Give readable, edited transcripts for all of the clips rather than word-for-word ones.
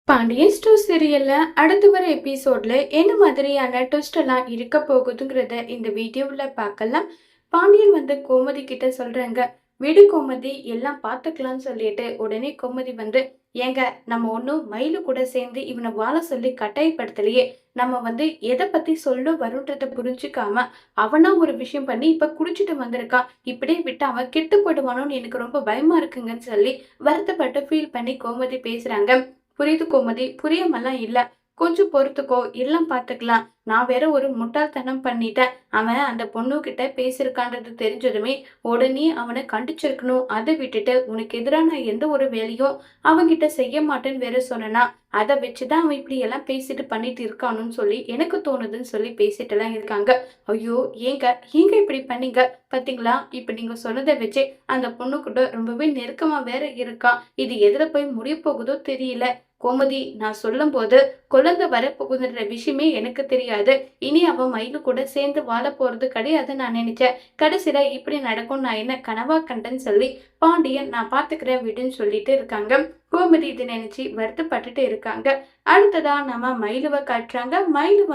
Pandian store சீரியல்ல அடுத்து வர எபிசோட்ல என்ன மாதிரியான ட்விஸ்ட் எல்லாம் இருக்க போகுதுங்கிறத இந்த வீடியோவில் பார்க்கலாம். பாண்டியன் கோமதி கிட்ட சொல்றாங்க, விடு கோமதி, எல்லாம் பார்த்துக்கலாம்னு சொல்லிட்டு உடனே கோமதி ஏங்க, நம்ம ஒன்றும் மயிலு கூட சேர்ந்து இவனை வாழ சொல்லி கட்டாயப்படுத்தலையே. நம்ம எதை பத்தி சொல்ல வரும்ன்றத புரிஞ்சுக்காம அவனா ஒரு விஷயம் பண்ணி இப்ப குடிச்சிட்டு வந்திருக்கான். இப்படியே விட்டு அவன் கெட்டு போயிடுவானோன்னு எனக்கு ரொம்ப பயமா இருக்குங்கன்னு சொல்லி வருத்தப்பட்டு ஃபீல் பண்ணி கோமதி பேசுறாங்க. புரியுது கோமதி, புரியாமலாம் இல்ல. கொஞ்சம் பொறுத்துக்கோ, எல்லாம் பார்த்துக்கலாம். நான் வேற ஒரு முட்டாள்தனம் பண்ணிட்டேன். அவன் அந்த பொண்ணுகிட்ட பேசியிருக்கான்றது தெரிஞ்சதுமே உடனே அவனை கண்டிச்சிருக்கணும். அதை விட்டுட்டு உனக்கு எதிராக நான் எந்த ஒரு வேலையும் அவன்கிட்ட செய்ய மாட்டேன்னு வேற சொன்னா, அதை வச்சுதான் அவன் இப்படி எல்லாம் பேசிட்டு பண்ணிட்டு இருக்கானுன்னு சொல்லி எனக்கு தோணுதுன்னு சொல்லி பேசிட்டு எல்லாம் இருக்காங்க. ஐயோ, ஏங்க ஏங்க இப்படி பண்ணீங்க பாத்தீங்களா? இப்ப நீங்க சொன்னதை வச்சு அந்த பொண்ணு கூட ரொம்பவே நெருக்கமா வேற இருக்கான். இது எதுல போய் முடிய போகுதோ தெரியல. கோமதி, நான் சொல்லும் போது குழந்தை வரப்போகுதுன்ற விஷயமே எனக்கு தெரியாது. இனி அவன் மயிலு கூட சேர்ந்து வாழ போறது கிடையாது நான் நினைச்சேன். கடைசியில இப்படி நடக்கும் நான் என்ன கனவா கண்டேன்னு சொல்லி பாண்டியன் நான் பாத்துக்கிறேன் விடுன்னு சொல்லிட்டு இருக்காங்க. கோமதி இதை நினைச்சு வருத்தப்பட்டுட்டு இருக்காங்க. அடுத்ததா நம்ம மயிலுவை காட்டுறாங்க. மயிலு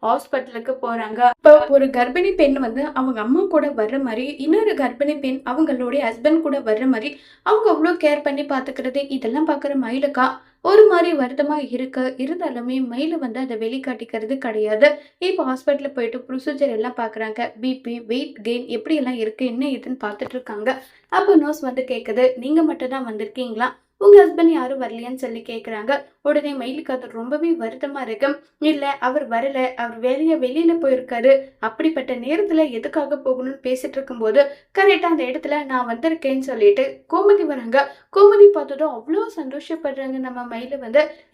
ஹாஸ்பிட்டலுக்கு போறாங்க. இப்போ ஒரு கர்ப்பிணி பெண் அவங்க அம்மா கூட வர்ற மாதிரி, இன்னொரு கர்ப்பிணி பெண் அவங்களுடைய ஹஸ்பண்ட் கூட வர்ற மாதிரி அவங்க அவ்வளோ கேர் பண்ணி பாத்துக்கிறது, இதெல்லாம் பாக்குற மயிலுக்கா ஒரு மாதிரி வருத்தமா இருக்கு. இருந்தாலுமே மயிலு அதை வெளிக்காட்டிக்கிறது கிடையாது. இப்போ ஹாஸ்பிட்டல் போயிட்டு ப்ரொசீஜர் எல்லாம் பாக்குறாங்க. பிபி, வெயிட் கெயின் எப்படி எல்லாம் இருக்கு, என்ன ஏதுன்னு பார்த்துட்டு இருக்காங்க. அப்போ நர்ஸ் கேக்குது, நீங்க மட்டும் தான் வந்திருக்கீங்களா, உங்க ஹஸ்பண்ட் யாரும் வரலையான்னு சொல்லி கேக்குறாங்க. உடனே மயிலுக்கு அது ரொம்பவே வருத்தமா இருக்கு. இல்ல, அவர் வரல, அவர் வெளியில போயிருக்காரு. அப்படிப்பட்ட நேரத்துல எதுக்காக போகணும்னு பேசிட்டு இருக்கும்போது கரெக்டா அந்த இடத்துல நான் வந்திருக்கேன்னு சொல்லிட்டு கோமதி வராங்க. கோமதி பார்த்ததும் அவ்வளோ சந்தோஷப்படுறாங்க. நம்ம மயில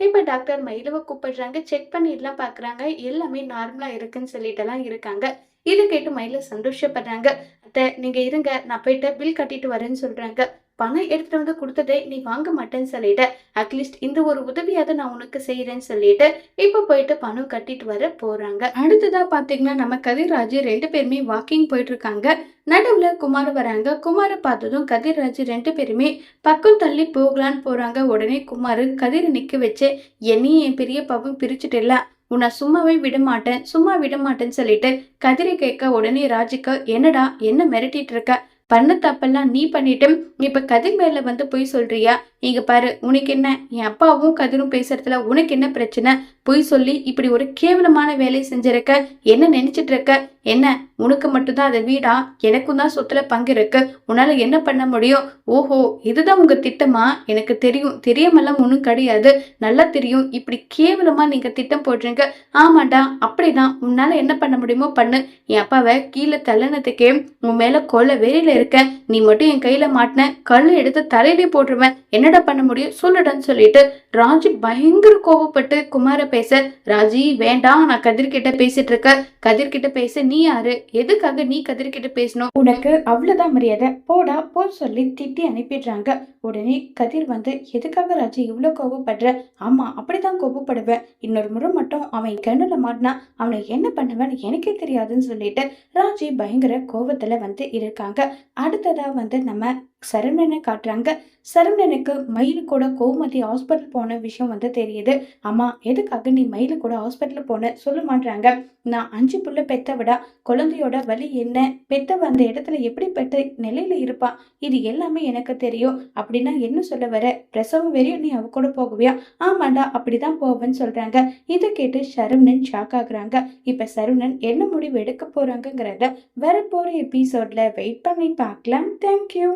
இப்ப டாக்டர் மயிலவை கூப்பிடுறாங்க. செக் பண்ணி எல்லாம் பாக்குறாங்க. எல்லாமே நார்மலா இருக்குன்னு சொல்லிட்டு எல்லாம் இருக்காங்க. இதை கேட்டு மயில சந்தோஷப்படுறாங்க. அத்தை, நீங்க இருங்க, நான் போயிட்டு பில் கட்டிட்டு வரேன்னு சொல்றாங்க. பணம் எடுத்துட்டு கொடுத்ததே நீ வாங்க மாட்டேன்னு சொல்லிட்டு, அட்லீஸ்ட் இந்த ஒரு உதவியாவது நான் உனக்கு செய்யறேன்னு சொல்லிட்டு இப்ப போயிட்டு பணம் கட்டிட்டு வர போறாங்க. அடுத்ததா பாத்தீங்கன்னா நம்ம கதிர்ராஜ் 2 பேருமே வாக்கிங் போயிட்டு இருக்காங்க. நடுவுல குமார் வராங்க. குமாரை பார்த்ததும் கதிர்ராஜ் 2 பேருமே பக்கம் தள்ளி போகலான்னு போறாங்க. உடனே குமார் கதிரை நிக்க வச்சு, என்னையும் என் பெரிய பாவும் பிரிச்சுட்டு இல்ல, உன்னை சும்மாவே விட மாட்டேன்னு சொல்லிட்டு கதிரை கேட்க, உடனே ராஜுக்கு என்னடா என்ன மிரட்டிட்டு இருக்க, பண்ண தப்பெல்லாம் நீ பண்ணிட்டு இப்ப கதிர் மேல பொய் சொல்றியா? இங்க பாரு, உனக்கு என்ன, என் அப்பாவும் கதிரும் பேசுறதுல உனக்கு என்ன பிரச்சனை? பொய் சொல்லி இப்படி ஒரு கேவலமான வேலையை செஞ்சிருக்க. என்ன நினைச்சிட்டு இருக்க? என்ன உனக்கு மட்டும்தான் அது வீடா? எனக்கும் தான் சொத்துல பங்கு இருக்கு. உன்னால என்ன பண்ண முடியும்? ஓஹோ, இதுதான் உங்க திட்டமா? எனக்கு தெரியும். தெரியாமல்லாம் ஒன்றும் கிடையாது, நல்லா தெரியும். இப்படி கேவலமா நீங்க திட்டம் போடுறீங்க. ஆமாண்டா, அப்படிதான். உன்னால என்ன பண்ண முடியுமோ பண்ணு. என் அப்பாவை கீழே தள்ளனதுக்கே உன் மேல கொல்ல வெறியில இருக்க. நீ மட்டும் என் கையில மாட்டின, கல்லு எடுத்து தலையிலே போட்டுருவேன். என்னடா பண்ண முடியும் சொல்லுடான்னு சொல்லிட்டு ராஜி பயங்கர கோபப்பட்டு குமார பேச, ராஜி வேண்டாம், நான் கதிர்கிட்ட பேசிட்டு இருக்க. கதிர்கிட்ட பேச நீ யாரு? எதுக்காக நீ கதிர்கிட்ட பேசணும்? உனக்கு அவ்வளவுதான் மரியாதை, போடா போ சொல்லி திட்டி அனுப்பிடுறாங்க. உடனே கதிர் எதுக்காக ராஜி இவ்வளவு கோபப்படுற? ஆமா, அப்படிதான் கோபப்படுவேன். இன்னொரு முறை மட்டும் அவன் கண்ணுல மாட்டினா அவனை என்ன பண்ணுவேன்னு எனக்கே தெரியாதுன்னு சொல்லிட்டு ராஜி பயங்கர கோபத்துல இருக்காங்க. அடுத்ததா நம்ம சரவணனை காட்டுறாங்க. சரவணனுக்கு மயிலு கூட கோமதி ஹாஸ்பிட்டல் போன விஷயம் தெரியுது. அம்மா, எதுக்காக நீ மயிலு கூட ஹாஸ்பிட்டல் போன சொல்ல மாட்டாங்க. நான் 5 புள்ள பெத்த விடா, குழந்தையோட வலி என்ன, பெத்த அந்த இடத்துல எப்படி பெத்த நிலையில இருப்பா, இது எல்லாமே எனக்கு தெரியும். அப்படின்னா என்ன சொல்ல வர? பிரசவம் வரையும் நீ அவ கூட போகவியா? ஆமாண்டா, அப்படிதான் போவேன்னு சொல்றாங்க. இதை கேட்டு சரவணன் ஷாக் ஆகுறாங்க. இப்ப சரவணன் என்ன முடிவு எடுக்க போறாங்கிறத வரப்போற எபிசோட்ல வெயிட் பண்ணி பார்க்கலாம். தேங்க்யூ.